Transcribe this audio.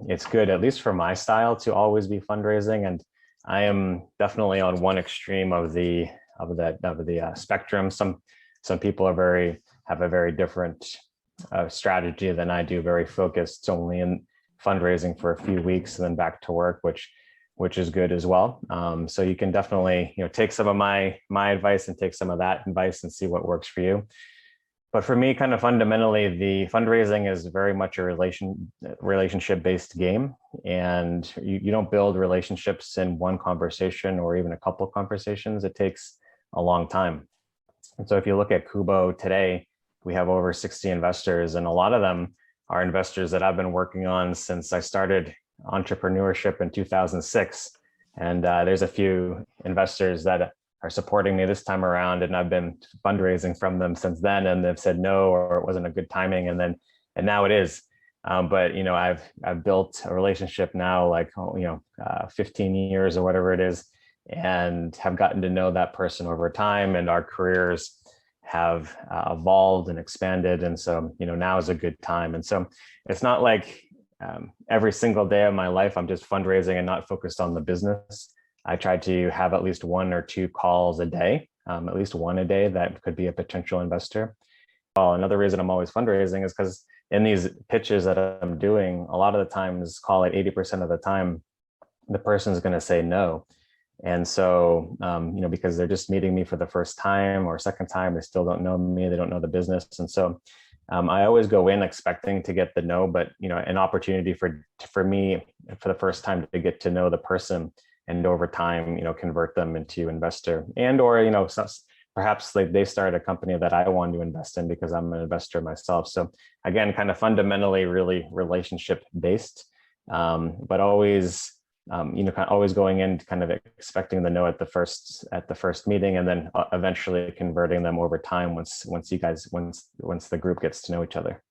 it's good, at least for my style, to always be fundraising. And I am definitely on one extreme of the spectrum. Some people have a very different strategy than I do, very focused only in fundraising for a few weeks and then back to work, which is good as well. So you can definitely, take some of my advice and take some of that advice and see what works for you. But for me, kind of fundamentally, the fundraising is very much a relationship-based game, and you don't build relationships in one conversation or even a couple conversations. It takes a long time. And so if you look at Kubo today, we have over 60 investors, and a lot of them are investors that I've been working on since I started entrepreneurship in 2006. And there's a few investors that are supporting me this time around, and I've been fundraising from them since then, and they've said no, or it wasn't a good timing, and now it is. But I've built a relationship now, 15 years or whatever it is, and have gotten to know that person over time, and our careers have evolved and expanded, and so now is a good time. And so it's not like every single day of my life I'm just fundraising and not focused on the business. I try to have at least 1 or 2 calls a day, at least one a day that could be a potential investor. Well, another reason I'm always fundraising is because in these pitches that I'm doing, a lot of the times, call it 80% of the time, the person is going to say no. And so, because they're just meeting me for the first time or second time, they still don't know me, they don't know the business. And so I always go in expecting to get the no, but, an opportunity for me for the first time to get to know the person, and over time, convert them into investor, and or perhaps they start a company that I want to invest in because I'm an investor myself. So again, kind of fundamentally really relationship based, but always always going in kind of expecting the no at the first meeting, and then eventually converting them over time once the group gets to know each other.